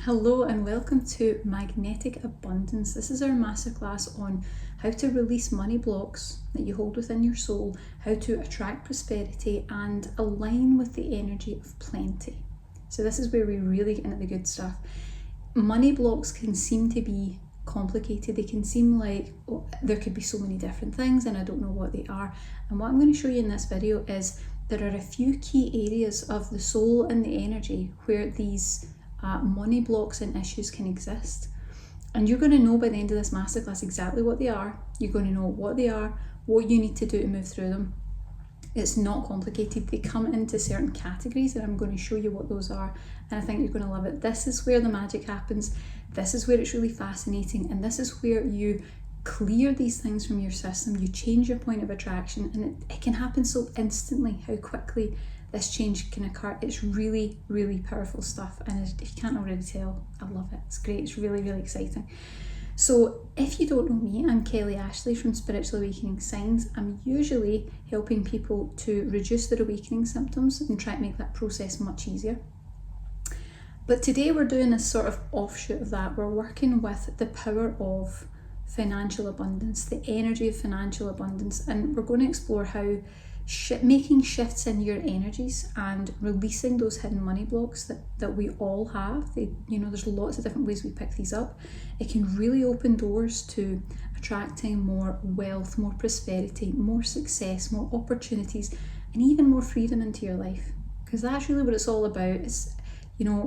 Hello and welcome to Magnetic Abundance. This is our masterclass on how to release money blocks that you hold within your soul, how to attract prosperity and align with the energy of plenty. So this is where we really get into the good stuff. Money blocks can seem to be complicated. They can seem like there could be so many different things and I don't know what they are. And what I'm going to show you in this video is there are a few key areas of the soul and the energy where these money blocks and issues can exist, and you're going to know by the end of this masterclass exactly what they are. You're going to know what they are, what you need to do to move through them. It's not complicated. They come into certain categories and I'm going to show you what those are, and I think you're going to love it. This is where the magic happens. This is where it's really fascinating, and this is where you clear these things from your system. You change your point of attraction, and it can happen so instantly how quickly this change can occur. It's really, really powerful stuff, and if you can't already tell, I love it. It's great. It's really, really exciting. So if you don't know me, I'm Kelly Ashley from Spiritual Awakening Signs. I'm usually helping people to reduce their awakening symptoms and try to make that process much easier. But today we're doing a sort of offshoot of that. We're working with the power of financial abundance, the energy of financial abundance, and we're going to explore how making shifts in your energies and releasing those hidden money blocks that we all have. There's lots of different ways we pick these up. It can really open doors to attracting more wealth, more prosperity, more success, more opportunities, and even more freedom into your life. Because that's really what it's all about.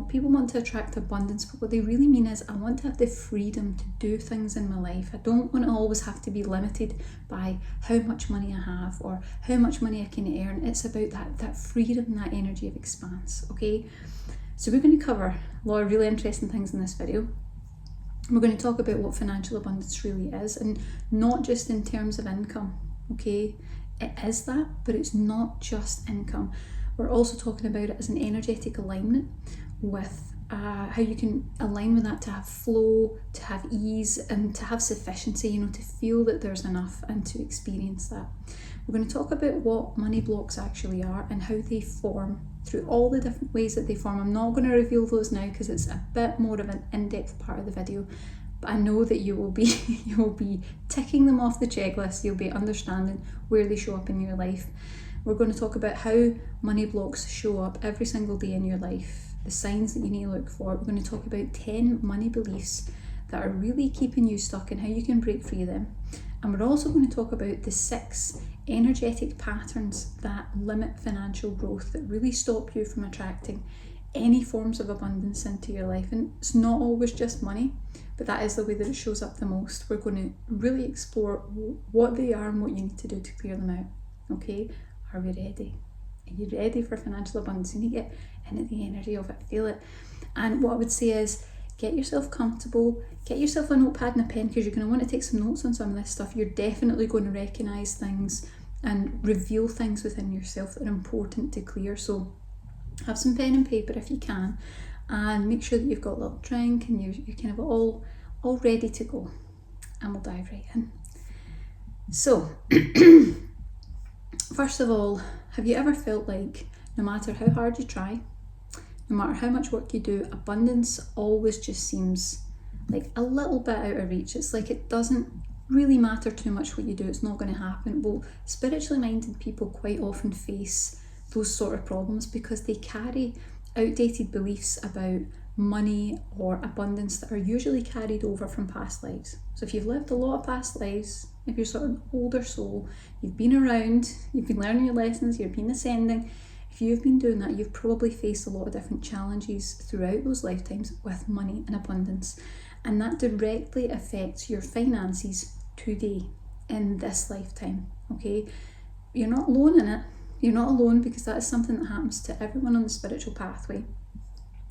People want to attract abundance, but what they really mean is, I want to have the freedom to do things in my life. I don't want to always have to be limited by how much money I have or how much money I can earn. It's about that freedom, that energy of expanse, okay? So we're going to cover a lot of really interesting things in this video. We're going to talk about what financial abundance really is, and not just in terms of income, okay? It is that, but it's not just income. We're also talking about it as an energetic alignment with how you can align with that to have flow, to have ease, and to have sufficiency, to feel that there's enough and to experience that. We're going to talk about what money blocks actually are and how they form through all the different ways that they form. I'm not going to reveal those now because it's a bit more of an in-depth part of the video, but I know that you will be ticking them off the checklist. You'll be understanding where they show up in your life. We're going to talk about how money blocks show up every single day in your life, the signs that you need to look for. We're going to talk about 10 money beliefs that are really keeping you stuck and how you can break free of them. And we're also going to talk about the 6 energetic patterns that limit financial growth, that really stop you from attracting any forms of abundance into your life. And it's not always just money, but that is the way that it shows up the most. We're going to really explore what they are and what you need to do to clear them out, okay? Are we ready? Are you ready for financial abundance? You need to get into the energy of it, feel it. And what I would say is, get yourself comfortable, get yourself a notepad and a pen, because you're going to want to take some notes on some of this stuff. You're definitely going to recognise things and reveal things within yourself that are important to clear. So have some pen and paper if you can, and make sure that you've got a little drink and you're kind of all ready to go. And we'll dive right in. So first of all, have you ever felt like no matter how hard you try, no matter how much work you do, abundance always just seems like a little bit out of reach? It's like it doesn't really matter too much what you do, it's not going to happen. Well, spiritually minded people quite often face those sort of problems because they carry outdated beliefs about money or abundance that are usually carried over from past lives. So if you've lived a lot of past lives, if you're sort of an older soul, you've been around, you've been learning your lessons, you've been ascending, if you've been doing that, you've probably faced a lot of different challenges throughout those lifetimes with money and abundance. And that directly affects your finances today, in this lifetime, okay? You're not alone in it. You're not alone, because that is something that happens to everyone on the spiritual pathway.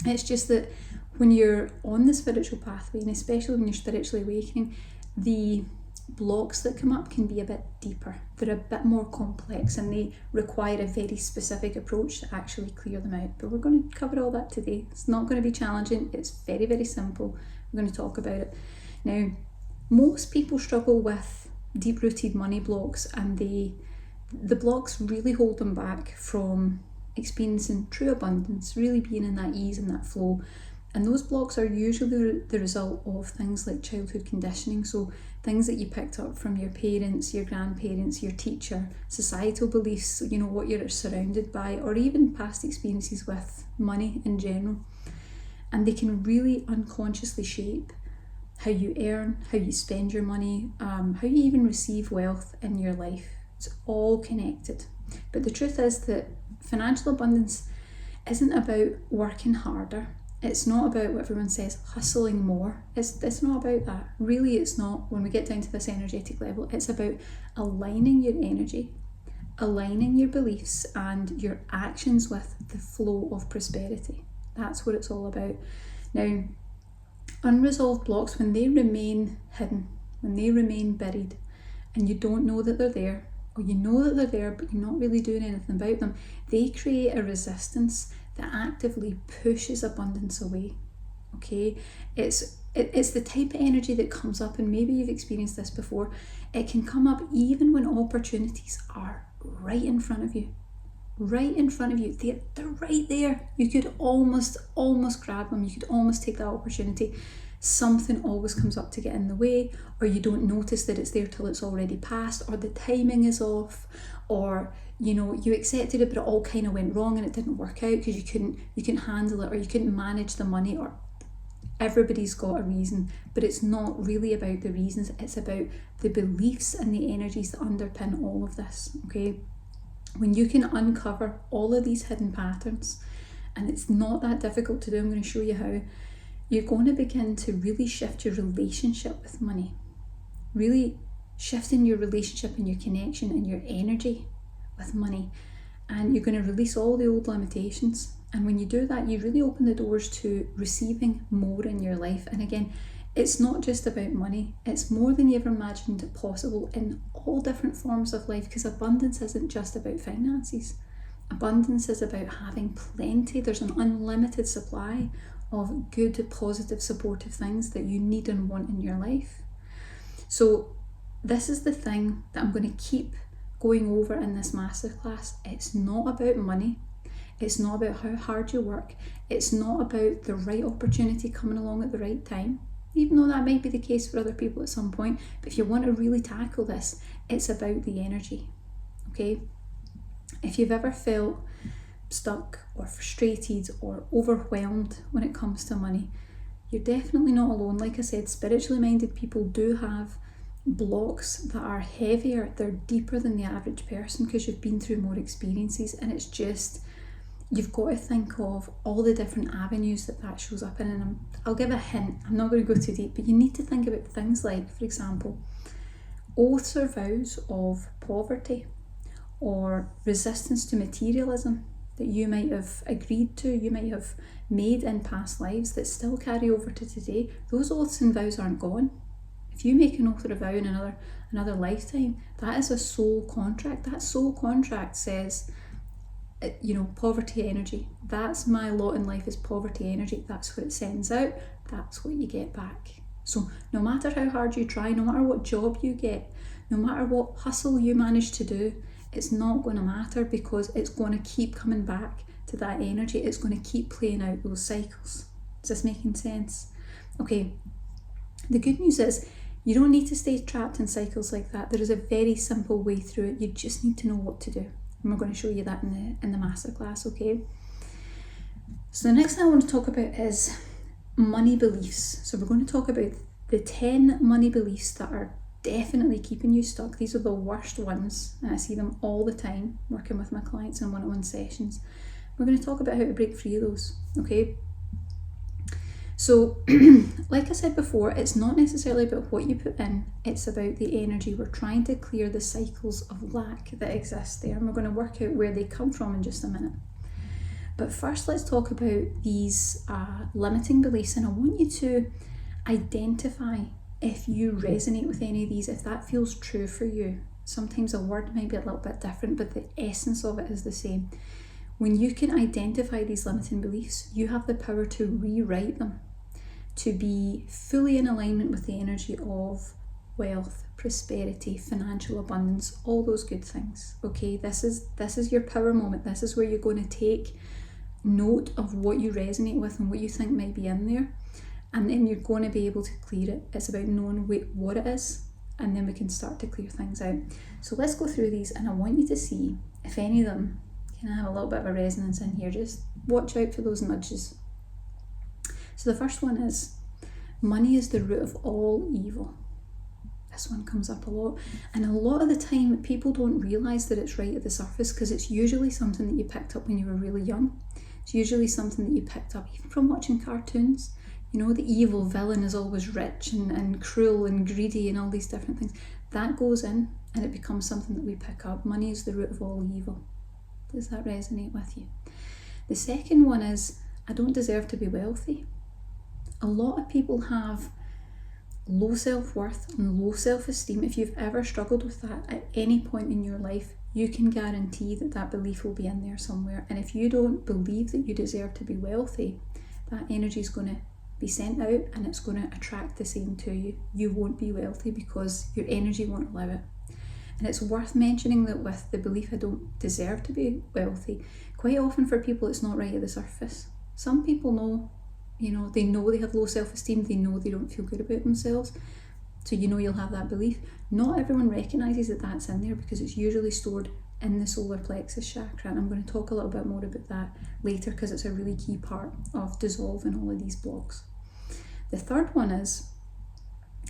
It's just that when you're on the spiritual pathway, and especially when you're spiritually awakening, the blocks that come up can be a bit deeper. They're a bit more complex and they require a very specific approach to actually clear them out. But we're going to cover all that today. It's not going to be challenging. It's very, very simple. We're going to talk about it. Now, most people struggle with deep-rooted money blocks, and the blocks really hold them back from experiencing true abundance, really being in that ease and that flow. And those blocks are usually the result of things like childhood conditioning, so things that you picked up from your parents, your grandparents, your teacher, societal beliefs, what you're surrounded by, or even past experiences with money in general. And they can really unconsciously shape how you earn, how you spend your money, how you even receive wealth in your life. It's all connected. But the truth is that financial abundance isn't about working harder. It's not about what everyone says, hustling more. It's not about that. Really, it's not. When we get down to this energetic level, it's about aligning your energy, aligning your beliefs and your actions with the flow of prosperity. That's what it's all about. Now, unresolved blocks, when they remain hidden, when they remain buried, and you don't know that they're there, or you know that they're there but you're not really doing anything about them, they create a resistance that actively pushes abundance away. Okay, it's the type of energy that comes up, and maybe you've experienced this before. It can come up even when opportunities are right in front of you. Right in front of you. They're right there. You could almost grab them. You could almost take that opportunity. Something always comes up to get in the way, or you don't notice that it's there till it's already passed, or the timing is off, or you accepted it but it all kind of went wrong and it didn't work out because you couldn't handle it, or you couldn't manage the money, or everybody's got a reason. But it's not really about the reasons, it's about the beliefs and the energies that underpin all of this. Okay, when you can uncover all of these hidden patterns, and it's not that difficult to do, I'm going to show you how, you're going to begin to really shift your relationship with money, really shifting your relationship and your connection and your energy with money. And you're going to release all the old limitations. And when you do that, you really open the doors to receiving more in your life. And again, it's not just about money. It's more than you ever imagined possible in all different forms of life, because abundance isn't just about finances. Abundance is about having plenty. There's an unlimited supply of good, positive, supportive things that you need and want in your life. So this is the thing that I'm going to keep going over in this masterclass. It's not about money. It's not about how hard you work. It's not about the right opportunity coming along at the right time, even though that might be the case for other people at some point. But if you want to really tackle this, it's about the energy. Okay? If you've ever felt stuck or frustrated or overwhelmed when it comes to money, you're definitely not alone. Like I said, spiritually minded people do have blocks that are heavier, they're deeper than the average person, because you've been through more experiences. And it's just, you've got to think of all the different avenues that shows up in. And I'll give a hint, I'm not going to go too deep, but you need to think about things like, for example, oaths or vows of poverty or resistance to materialism that you might have agreed to, you might have made in past lives that still carry over to today. Those oaths and vows aren't gone. If you make an oath or a vow in another lifetime, that is a soul contract. That soul contract says, poverty energy. That's my lot in life, is poverty energy. That's what it sends out. That's what you get back. So no matter how hard you try, no matter what job you get, no matter what hustle you manage to do, it's not going to matter, because it's going to keep coming back to that energy. It's going to keep playing out those cycles. Is this making sense? Okay, the good news is you don't need to stay trapped in cycles like that. There is a very simple way through it. You just need to know what to do. And we're going to show you that in the masterclass, okay? So the next thing I want to talk about is money beliefs. So we're going to talk about the 10 money beliefs that are definitely keeping you stuck. These are the worst ones, and I see them all the time working with my clients in one-on-one sessions. We're going to talk about how to break free of those, okay? So, like I said before, it's not necessarily about what you put in, it's about the energy. We're trying to clear the cycles of lack that exist there, and we're going to work out where they come from in just a minute. But first, let's talk about these limiting beliefs, and I want you to identify if you resonate with any of these, if that feels true for you. Sometimes a word might be a little bit different, but the essence of it is the same. When you can identify these limiting beliefs, you have the power to rewrite them, to be fully in alignment with the energy of wealth, prosperity, financial abundance, all those good things. Okay, this is your power moment. This is where you're going to take note of what you resonate with and what you think might be in there, and then you're going to be able to clear it. It's about knowing what it is, and then we can start to clear things out. So let's go through these, and I want you to see if any of them can have a little bit of a resonance in here. Just watch out for those nudges. So the first one is, money is the root of all evil. This one comes up a lot, and a lot of the time people don't realise that it's right at the surface, because it's usually something that you picked up when you were really young. It's usually something that you picked up even from watching cartoons. You know, the evil villain is always rich and cruel and greedy and all these different things. That goes in and it becomes something that we pick up. Money is the root of all evil. Does that resonate with you? The second one is, I don't deserve to be wealthy. A lot of people have low self-worth and low self-esteem. If you've ever struggled with that at any point in your life, you can guarantee that that belief will be in there somewhere. And if you don't believe that you deserve to be wealthy, that energy is going to be sent out and it's going to attract the same to you. You won't be wealthy because your energy won't allow it. And it's worth mentioning that with the belief, I don't deserve to be wealthy, quite often for people it's not right at the surface. Some people know, they know they have low self-esteem, they know they don't feel good about themselves, so you'll have that belief. Not everyone recognises that that's in there, because it's usually stored in the solar plexus chakra, and I'm going to talk a little bit more about that later, because it's a really key part of dissolving all of these blocks. The third one is,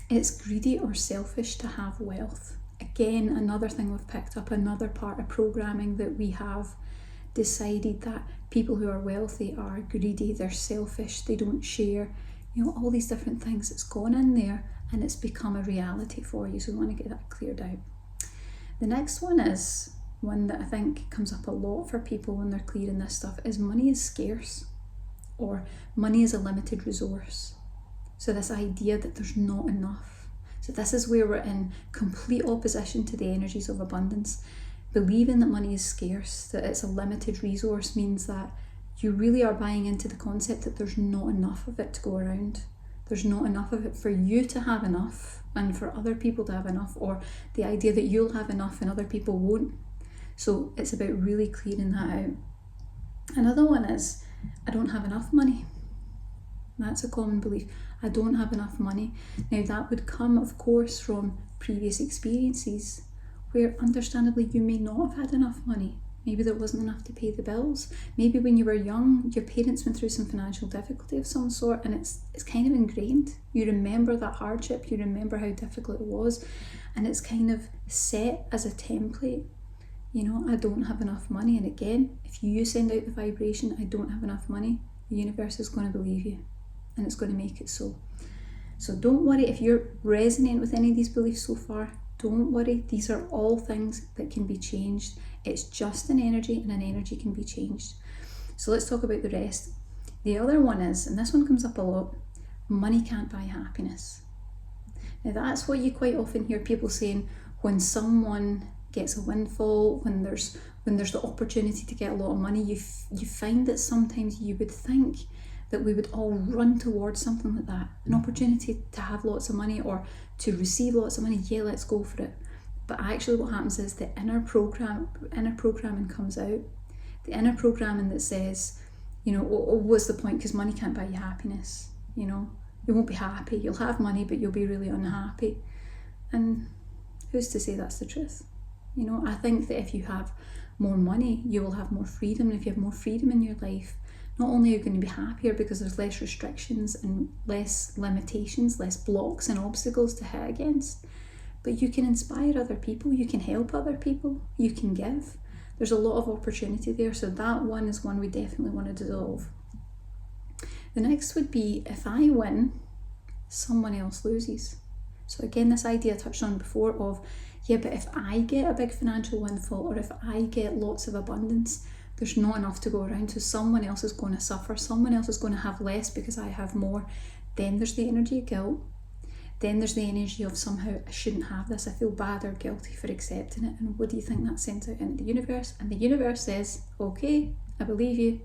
it's greedy or selfish to have wealth. Again, another thing we've picked up, another part of programming that we have decided that people who are wealthy are greedy, they're selfish, they don't share, all these different things. It's gone in there and it's become a reality for you, so we want to get that cleared out. The next one is one that I think comes up a lot for people when they're clearing this stuff, is money is scarce, or money is a limited resource. So this idea that there's not enough. So this is where we're in complete opposition to the energies of abundance. Believing that money is scarce, that it's a limited resource, means that you really are buying into the concept that there's not enough of it to go around. There's not enough of it for you to have enough and for other people to have enough, or the idea that you'll have enough and other people won't. So it's about really clearing that out. Another one is, I don't have enough money. That's a common belief. I don't have enough money. Now that would come, of course, from previous experiences where understandably you may not have had enough money. Maybe there wasn't enough to pay the bills. Maybe when you were young, your parents went through some financial difficulty of some sort, and it's kind of ingrained. You remember that hardship, you remember how difficult it was, and it's kind of set as a template. I don't have enough money. And again, if you send out the vibration, I don't have enough money, the universe is going to believe you, and it's going to make it so. So don't worry if you're resonating with any of these beliefs so far. Don't worry, these are all things that can be changed. It's just an energy, and an energy can be changed. So let's talk about the rest. The other one is, and this one comes up a lot, money can't buy happiness. Now that's what you quite often hear people saying when someone gets a windfall, when there's the opportunity to get a lot of money. You find that sometimes you would think that we would all run towards something like that, an opportunity to have lots of money or to receive lots of money. Yeah, let's go for it. But actually what happens is the inner programming comes out. The inner programming that says, what's the point, because money can't buy you happiness. You won't be happy. You'll have money, but you'll be really unhappy. And who's to say that's the truth? I think that if you have more money, you will have more freedom. And if you have more freedom in your life, not only are you going to be happier because there's less restrictions and less limitations, less blocks and obstacles to hit against, but you can inspire other people, you can help other people, you can give. There's a lot of opportunity there, so that one is one we definitely want to dissolve. The next would be, if I win, someone else loses. So again, this idea I touched on before of, yeah, but if I get a big financial windfall, or if I get lots of abundance, there's not enough to go around, so someone else is going to suffer, someone else is going to have less because I have more. Then there's the energy of guilt. Then there's the energy of somehow I shouldn't have this, I feel bad or guilty for accepting it. And what do you think that sends out into the universe? And the universe says, okay, I believe you,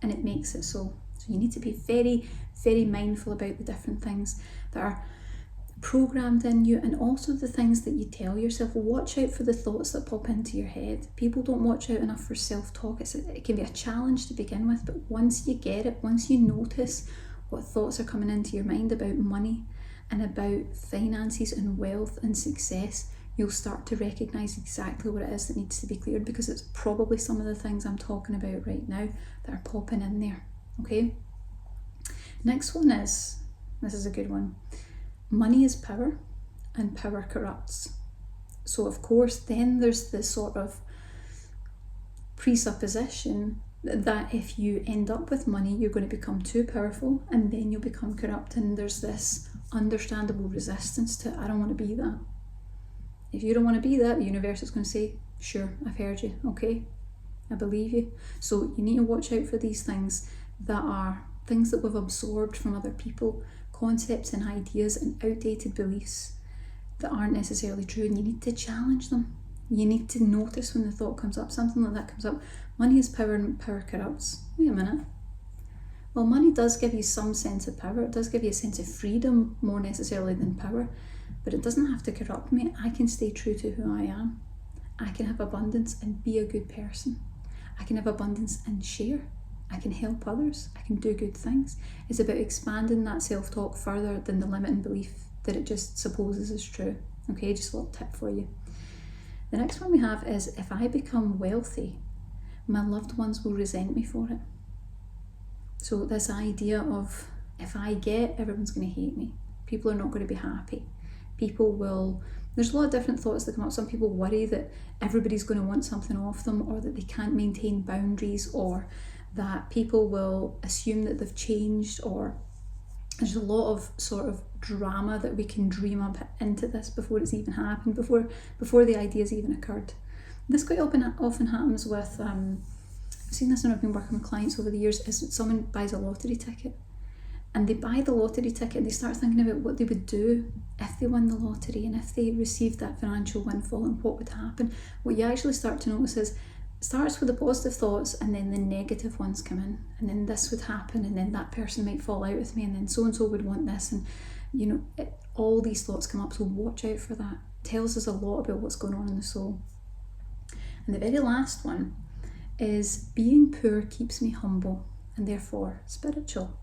and it makes it so. So you need to be very, very mindful about the different things that are programmed in you, and also the things that you tell yourself. Watch out for the thoughts that pop into your head. People don't watch out enough for self-talk. It can be a challenge to begin with, but once you get it, once you notice what thoughts are coming into your mind about money and about finances and wealth and success, you'll start to recognize exactly what it is that needs to be cleared, because it's probably some of the things I'm talking about right now that are popping in there. Okay, next one is, this is a good one. Money is power, and power corrupts. So of course then there's this sort of presupposition that if you end up with money, you're going to become too powerful, and then you'll become corrupt. And there's this understandable resistance to, I don't want to be that. If you don't want to be that, the universe is going to say, sure, I've heard you, okay, I believe you. So you need to watch out for these things that are things that we've absorbed from other people, concepts and ideas and outdated beliefs that aren't necessarily true, and you need to challenge them. You need to notice when the thought comes up, something like that comes up, money is power and power corrupts. Wait a minute. Well, money does give you some sense of power, it does give you a sense of freedom more necessarily than power, but it doesn't have to corrupt me. I can stay true to who I am. I can have abundance and be a good person. I can have abundance and share. I can help others. I can do good things. It's about expanding that self-talk further than the limiting belief that it just supposes is true. Okay, just a little tip for you. The next one we have is, if I become wealthy, my loved ones will resent me for it. So this idea of, if I get, everyone's going to hate me. People are not going to be happy. People will, there's a lot of different thoughts that come up. Some people worry that everybody's going to want something off them, or that they can't maintain boundaries, or that people will assume that they've changed, or there's a lot of sort of drama that we can dream up into this before it's even happened, before the idea's even occurred. This quite often happens with, I've seen this when I've been working with clients over the years, is that someone buys a lottery ticket, and they buy the lottery ticket and they start thinking about what they would do if they won the lottery, and if they received that financial windfall, and what would happen. What you actually start to notice is, it starts with the positive thoughts, and then the negative ones come in, and then this would happen, and then that person might fall out with me, and then so and so would want this, and you know, all these thoughts come up. So watch out for that. It tells us a lot about what's going on in the soul. And the very last one is, being poor keeps me humble and therefore spiritual.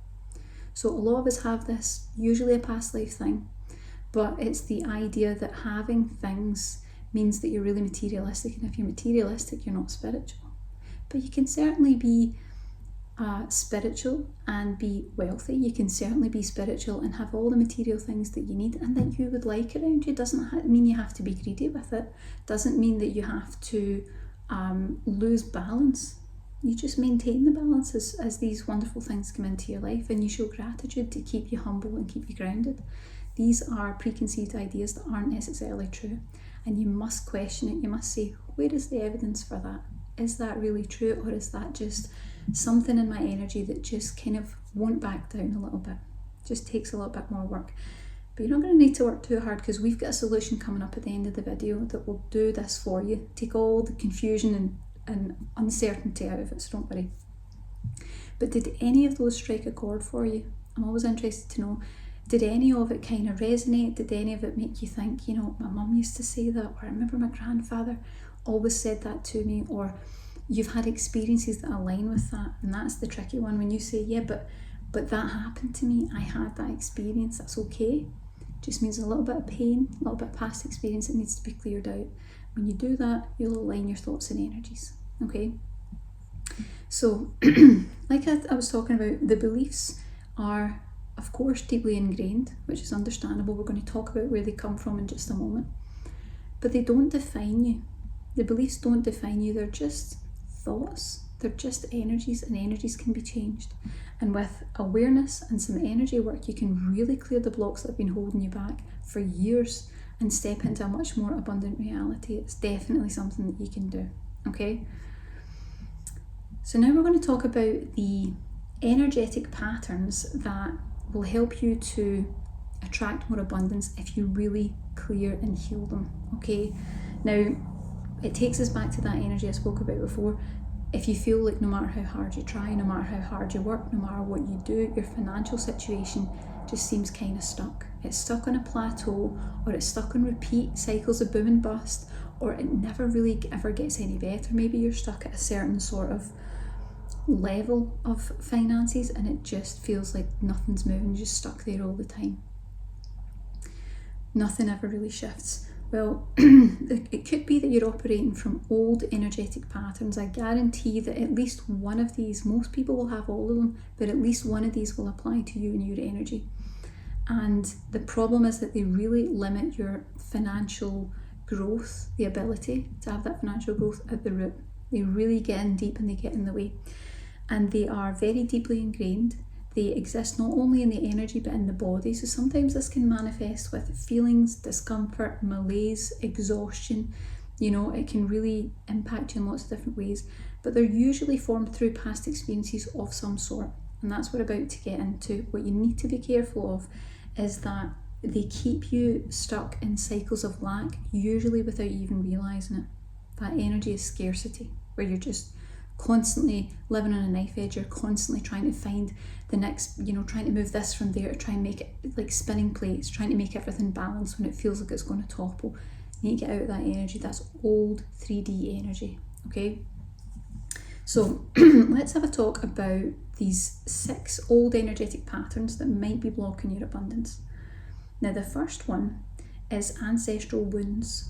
So a lot of us have this, usually a past life thing, but it's the idea that having things means that you're really materialistic, and if you're materialistic, you're not spiritual. But you can certainly be spiritual and be wealthy. You can certainly be spiritual and have all the material things that you need and that you would like around you. Doesn't mean you have to be greedy with it. Doesn't mean that you have to lose balance. You just maintain the balance as these wonderful things come into your life, and you show gratitude to keep you humble and keep you grounded. These are preconceived ideas that aren't necessarily true, and you must question it. You must say, where is the evidence for that? Is that really true, or is that just something in my energy that just kind of won't back down a little bit? Just takes a little bit more work. But you're not going to need to work too hard, because we've got a solution coming up at the end of the video that will do this for you. Take all the confusion and uncertainty out of it, so don't worry. But did any of those strike a chord for you? I'm always interested to know, did any of it kind of resonate? Did any of it make you think, you know, my mum used to say that, or I remember my grandfather always said that to me, or you've had experiences that align with that? And that's the tricky one, when you say, yeah, but that happened to me, I had that experience. That's okay. It just means a little bit of pain, a little bit of past experience that needs to be cleared out. When you do that, you'll align your thoughts and energies. Okay, so like I was talking about, the beliefs are of course deeply ingrained, which is understandable. We're going to talk about where they come from in just a moment, but they don't define you. The beliefs don't define you. They're just thoughts, they're just energies, and energies can be changed. And with awareness and some energy work, you can really clear the blocks that have been holding you back for years and step into a much more abundant reality. It's definitely something that you can do. Okay, so now we're going to talk about the energetic patterns that will help you to attract more abundance if you really clear and heal them. Okay, now it takes us back to that energy I spoke about before. If you feel like no matter how hard you try, no matter how hard you work, no matter what you do, your financial situation just seems kind of stuck, it's stuck on a plateau, or it's stuck on repeat cycles of boom and bust, or it never really ever gets any better. Maybe you're stuck at a certain sort of level of finances and it just feels like nothing's moving, you're just stuck there all the time. Nothing ever really shifts. Well, it could be that you're operating from old energetic patterns. I guarantee that at least one of these, most people will have all of them, but at least one of these will apply to you and your energy. And the problem is that they really limit your financial growth, the ability to have that financial growth at the root. They really get in deep and they get in the way. And they are very deeply ingrained. They exist not only in the energy but in the body. So sometimes this can manifest with feelings, discomfort, malaise, exhaustion. It can really impact you in lots of different ways. But they're usually formed through past experiences of some sort. And that's what we're about to get into. What you need to be careful of is that they keep you stuck in cycles of lack, usually without you even realising it. That energy is scarcity, where you're just constantly living on a knife edge. You're constantly trying to find the next, trying to move this from there to try and make it like spinning plates, trying to make everything balanced when it feels like it's going to topple. You need to get out of that energy. That's old 3D energy, okay? So let's have a talk about these 6 old energetic patterns that might be blocking your abundance. Now, the first one is ancestral wounds.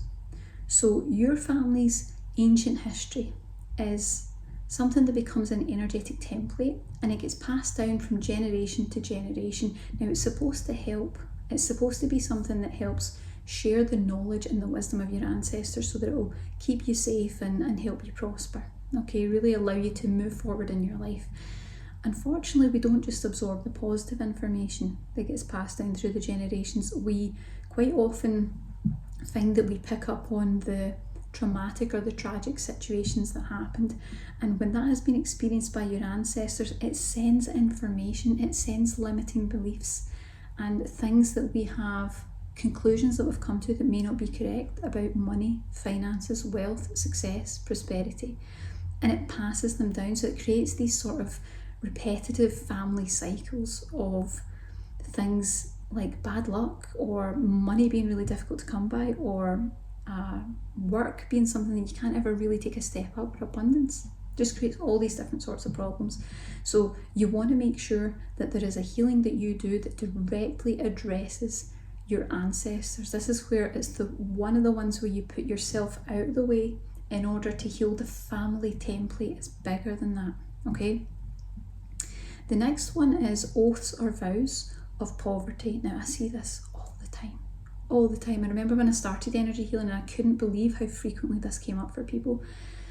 So your family's ancient history is something that becomes an energetic template and it gets passed down from generation to generation. Now, it's supposed to help. It's supposed to be something that helps share the knowledge and the wisdom of your ancestors so that it will keep you safe and help you prosper. Okay, really allow you to move forward in your life. Unfortunately, we don't just absorb the positive information that gets passed down through the generations. We quite often find that we pick up on the traumatic or the tragic situations that happened, and when that has been experienced by your ancestors, it sends information, it sends limiting beliefs and things that we have, conclusions that we've come to that may not be correct about money, finances, wealth, success, prosperity, and it passes them down. So it creates these sort of repetitive family cycles of things like bad luck, or money being really difficult to come by, or work being something that you can't ever really take a step up, or abundance. Just creates all these different sorts of problems. So you want to make sure that there is a healing that you do that directly addresses your ancestors. This is where it's one of the ones where you put yourself out of the way in order to heal the family template. It's bigger than that, okay? The next one is oaths or vows of poverty. Now, I see this all the time. I remember when I started energy healing and I couldn't believe how frequently this came up for people.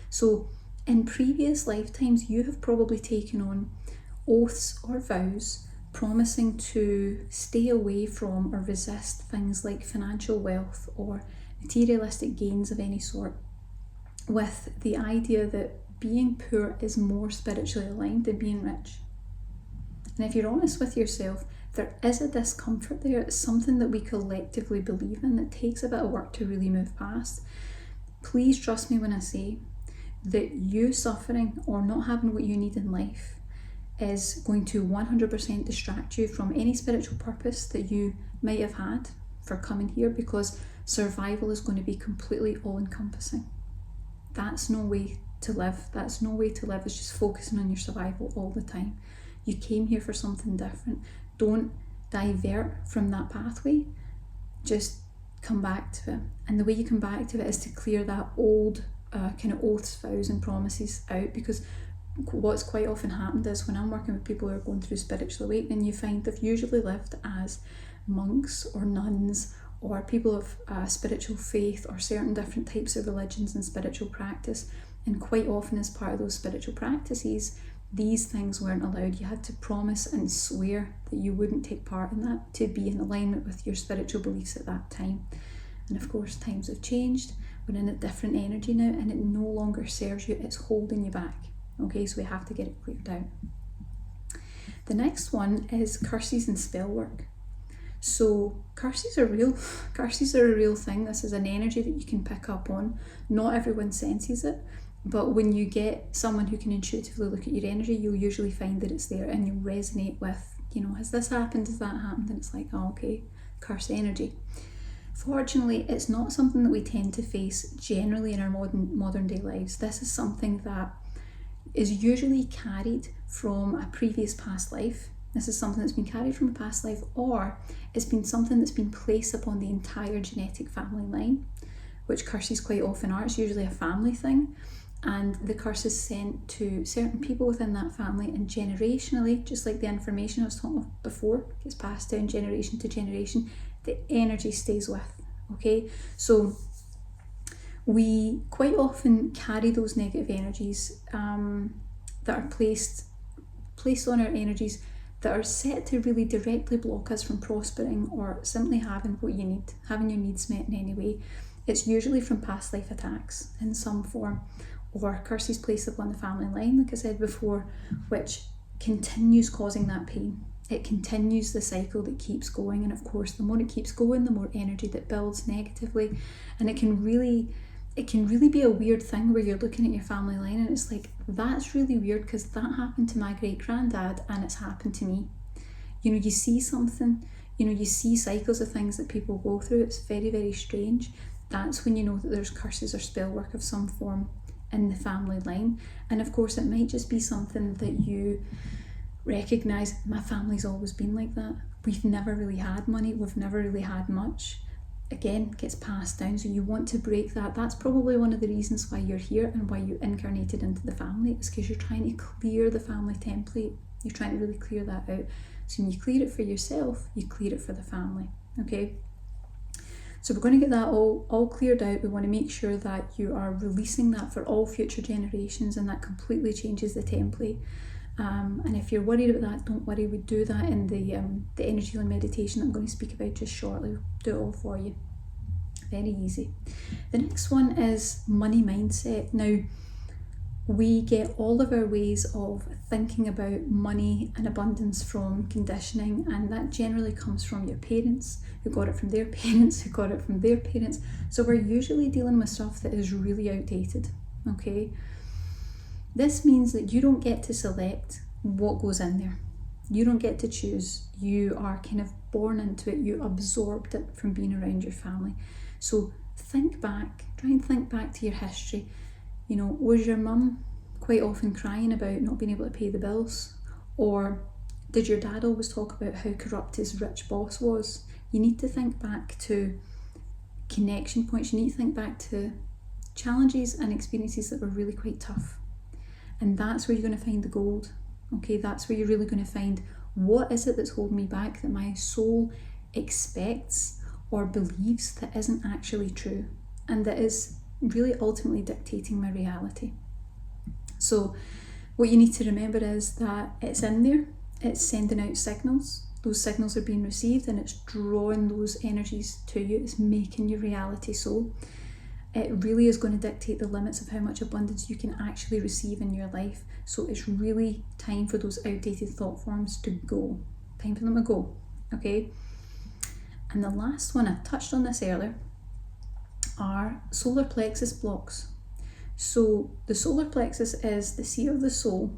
So in previous lifetimes, you have probably taken on oaths or vows promising to stay away from or resist things like financial wealth or materialistic gains of any sort, with the idea that being poor is more spiritually aligned than being rich. And if you're honest with yourself, there is a discomfort there. It's something that we collectively believe in that takes a bit of work to really move past. Please trust me when I say that you suffering or not having what you need in life is going to 100% distract you from any spiritual purpose that you might have had for coming here, because survival is going to be completely all-encompassing. That's no way to live. That's no way to live. It's just focusing on your survival all the time. You came here for something different. Don't divert from that pathway. Just come back to it. And the way you come back to it is to clear that old kind of oaths, vows and promises out, because what's quite often happened is when I'm working with people who are going through spiritual awakening, you find they've usually lived as monks or nuns or people of spiritual faith or certain different types of religions and spiritual practice. And quite often as part of those spiritual practices, these things weren't allowed. You had to promise and swear that you wouldn't take part in that to be in alignment with your spiritual beliefs at that time. And of course, times have changed. We're in a different energy now and it no longer serves you. It's holding you back. Okay, so we have to get it cleared out. The next one is curses and spell work. So curses are real. Curses are a real thing. This is an energy that you can pick up on. Not everyone senses it. But when you get someone who can intuitively look at your energy, you'll usually find that it's there and you'll resonate with You know, has this happened? Has that happened? And it's like, oh, okay, curse energy. Fortunately, it's not something that we tend to face generally in our modern day lives. This is something that is usually carried from a previous past life. This is something that's been carried from a past life, or it's been something that's been placed upon the entire genetic family line, which curses quite often are. It's usually a family thing, and the curse is sent to certain people within that family, and generationally, just like the information I was talking about before, gets passed down generation to generation, the energy stays with, okay? So we quite often carry those negative energies that are placed on our energies that are set to really directly block us from prospering or simply having what you need, having your needs met in any way. It's usually from past life attacks in some form, or curses placed upon the family line, like I said before, which continues causing that pain. It continues the cycle that keeps going, and of course the more it keeps going, the more energy that builds negatively, and it can really be a weird thing where you're looking at your family line and it's like, that's really weird because that happened to my great granddad and it's happened to me. You know, you see something, you know, you see cycles of things that people go through. It's very, very strange. That's when you know that there's curses or spell work of some form in the family line. And of course it might just be something that you recognise, my family's always been like that. We've never really had money, we've never really had much. Again, gets passed down, so you want to break that. That's probably one of the reasons why you're here and why you incarnated into the family, is because you're trying to clear the family template. You're trying to really clear that out. So when you clear it for yourself, you clear it for the family, okay? So we're going to get that all cleared out. We want to make sure that you are releasing that for all future generations, and that completely changes the template. And if you're worried about that, don't worry, we do that in the energy healing meditation that I'm going to speak about just shortly. We'll do it all for you. Very easy. The next one is money mindset. Now, we get all of our ways of thinking about money and abundance from conditioning, and that generally comes from your parents, who got it from their parents, who got it from their parents. So we're usually dealing with stuff that is really outdated, okay? This means that you don't get to select what goes in there. You don't get to choose. You are kind of born into it. You absorbed it from being around your family. So think back, try and think back to your history. You know, was your mum quite often crying about not being able to pay the bills? Or did your dad always talk about how corrupt his rich boss was? You need to think back to connection points. You need to think back to challenges and experiences that were really quite tough. And that's where you're going to find the gold, okay? That's where you're really going to find, what is it that's holding me back that my soul expects or believes that isn't actually true, and that is really ultimately dictating my reality. So what you need to remember is that it's in there, it's sending out signals, those signals are being received, and it's drawing those energies to you, it's making your reality so. It really is going to dictate the limits of how much abundance you can actually receive in your life. So it's really time for those outdated thought forms to go. Time for them to go, okay? And the last one, I touched on this earlier, are solar plexus blocks. So the solar plexus is the seat of the soul,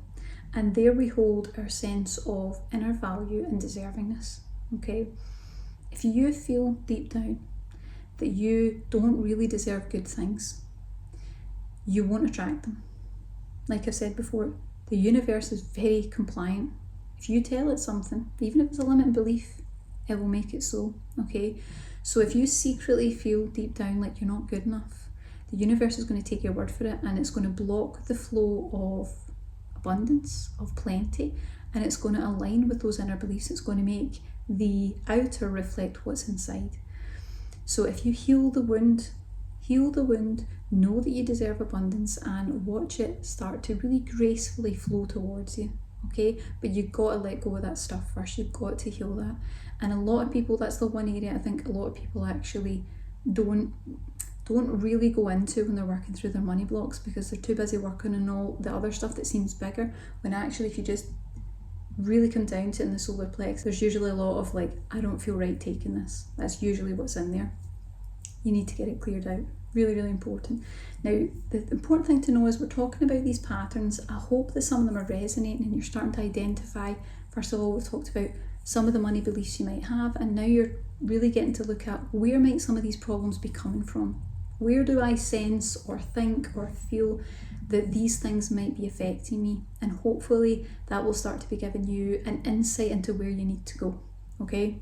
and there we hold our sense of inner value and deservingness, okay? If you feel deep down that you don't really deserve good things, you won't attract them. Like I've said before, the universe is very compliant. If you tell it something, even if it's a limited belief, it will make it so, okay? So if you secretly feel deep down like you're not good enough, the universe is going to take your word for it, and it's going to block the flow of abundance, of plenty, and it's going to align with those inner beliefs. It's going to make the outer reflect what's inside. So if you heal the wound, know that you deserve abundance, and watch it start to really gracefully flow towards you, okay? But you've got to let go of that stuff first. You've got to heal that. And a lot of people, that's the one area I think a lot of people actually don't really go into when they're working through their money blocks, because they're too busy working on all the other stuff that seems bigger, when actually if you just really come down to it in the solar plex, there's usually a lot of like, I don't feel right taking this. That's usually what's in there. You need to get it cleared out, Really, really important. Now, the important thing to know is we're talking about these patterns. I hope that some of them are resonating and you're starting to identify. First of all, we've talked about some of the money beliefs you might have, and now you're really getting to look at where might some of these problems be coming from. Where do I sense or think or feel that these things might be affecting me? And hopefully that will start to be giving you an insight into where you need to go, okay?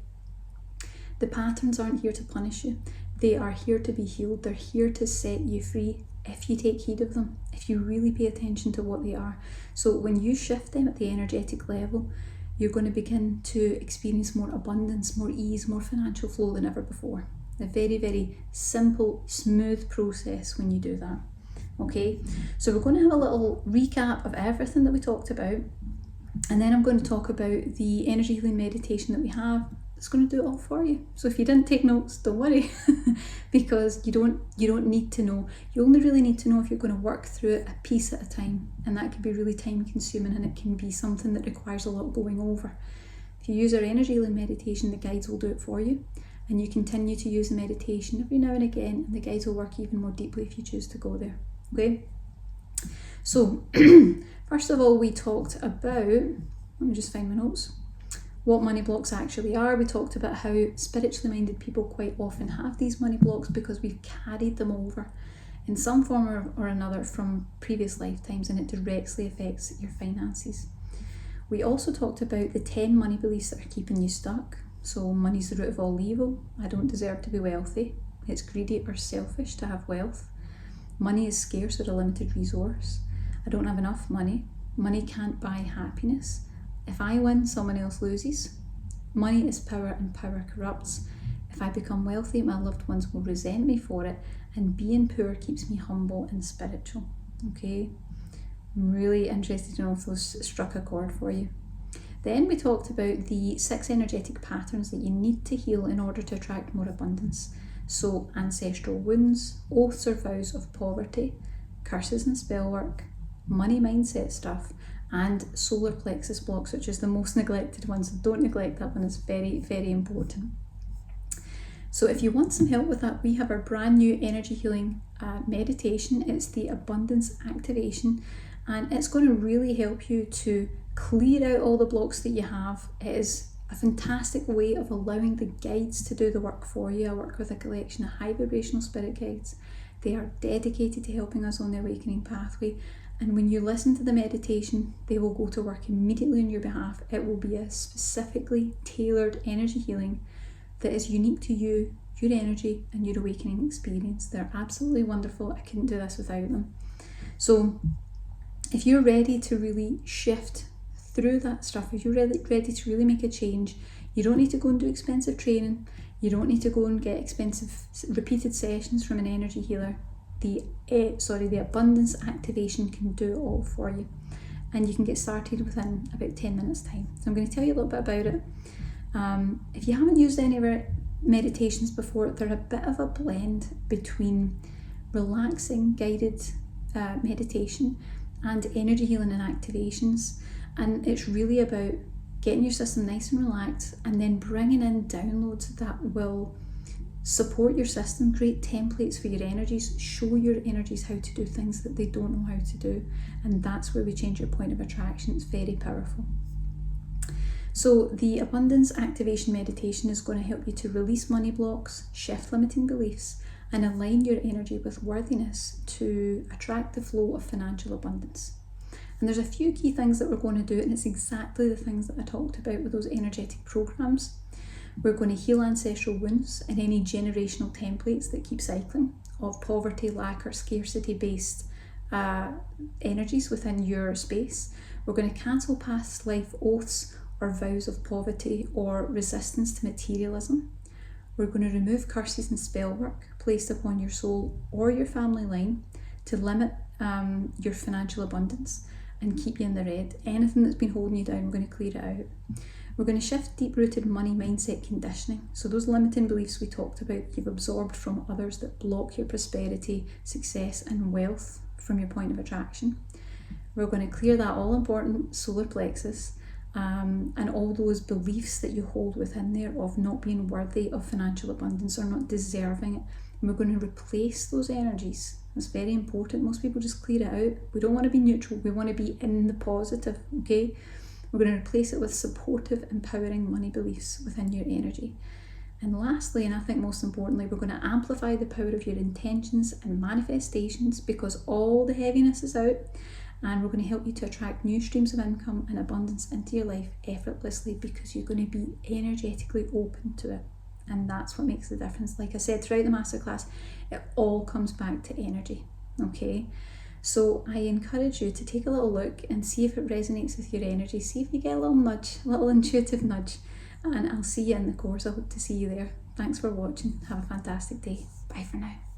The patterns aren't here to punish you. They are here to be healed. They're here to set you free if you take heed of them, if you really pay attention to what they are. So when you shift them at the energetic level, you're going to begin to experience more abundance, more ease, more financial flow than ever before. A very, very simple, smooth process when you do that. Okay, so we're going to have a little recap of everything that we talked about, and then I'm going to talk about the energy healing meditation that we have. It's going to do it all for you. So if you didn't take notes, don't worry, because you don't need to know. You only really need to know if you're going to work through it a piece at a time, and that can be really time consuming, and it can be something that requires a lot going over. If you use our energy healing meditation, the guides will do it for you, and you continue to use the meditation every now and again, and the guides will work even more deeply if you choose to go there. Okay, so first of all, we talked about, let me just find my notes, what money blocks actually are. We talked about how spiritually minded people quite often have these money blocks because we've carried them over in some form or another from previous lifetimes, and it directly affects your finances. We also talked about the 10 money beliefs that are keeping you stuck. So money's the root of all evil. I don't deserve to be wealthy. It's greedy or selfish to have wealth. Money is scarce or a limited resource. I don't have enough money. Money can't buy happiness. If I win, someone else loses. Money is power and power corrupts. If I become wealthy, my loved ones will resent me for it, and being poor keeps me humble and spiritual. Okay, I'm really interested to know if those struck a chord for you. Then we talked about the 6 energetic patterns that you need to heal in order to attract more abundance. So ancestral wounds, oaths or vows of poverty, curses and spell work, money mindset stuff, and solar plexus blocks, which is the most neglected one. So don't neglect that one, it's very, very important. So if you want some help with that, we have our brand new energy healing meditation. It's the abundance activation, and it's going to really help you to clear out all the blocks that you have. It is a fantastic way of allowing the guides to do the work for you. I work with a collection of high vibrational spirit guides. They are dedicated to helping us on the awakening pathway, and when you listen to the meditation, they will go to work immediately on your behalf. It will be a specifically tailored energy healing that is unique to you, your energy and your awakening experience. They're absolutely wonderful. I couldn't do this without them. So if you're ready to really shift through that stuff, if you're ready to really make a change, you don't need to go and do expensive training. You don't need to go and get expensive repeated sessions from an energy healer. The abundance activation can do it all for you, and you can get started within about 10 minutes time. So I'm going to tell you a little bit about it. If you haven't used any of our meditations before, they're a bit of a blend between relaxing guided meditation and energy healing and activations, and it's really about getting your system nice and relaxed, and then bringing in downloads that will support your system, create templates for your energies, show your energies how to do things that they don't know how to do, and that's where we change your point of attraction. It's very powerful. So the abundance activation meditation is going to help you to release money blocks, shift limiting beliefs, and align your energy with worthiness to attract the flow of financial abundance. And there's a few key things that we're going to do, and it's exactly the things that I talked about with those energetic programs. We're going to heal ancestral wounds and any generational templates that keep cycling of poverty, lack or scarcity based energies within your space. We're going to cancel past life oaths or vows of poverty or resistance to materialism. We're going to remove curses and spell work placed upon your soul or your family line to limit your financial abundance and keep you in the red. Anything that's been holding you down, we're going to clear it out. We're going to shift deep-rooted money mindset conditioning. So those limiting beliefs we talked about, you've absorbed from others that block your prosperity, success and wealth from your point of attraction. We're going to clear that all-important solar plexus and all those beliefs that you hold within there of not being worthy of financial abundance or not deserving it. And we're going to replace those energies. It's very important. Most people just clear it out. We don't want to be neutral. We want to be in the positive, okay? We're going to replace it with supportive, empowering money beliefs within your energy. And lastly, and I think most importantly, we're going to amplify the power of your intentions and manifestations, because all the heaviness is out, and we're going to help you to attract new streams of income and abundance into your life effortlessly, because you're going to be energetically open to it. And that's what makes the difference. Like I said throughout the masterclass, it all comes back to energy, okay? So I encourage you to take a little look and see if it resonates with your energy. See if you get a little nudge, a little intuitive nudge. And I'll see you in the course. I hope to see you there. Thanks for watching. Have a fantastic day. Bye for now.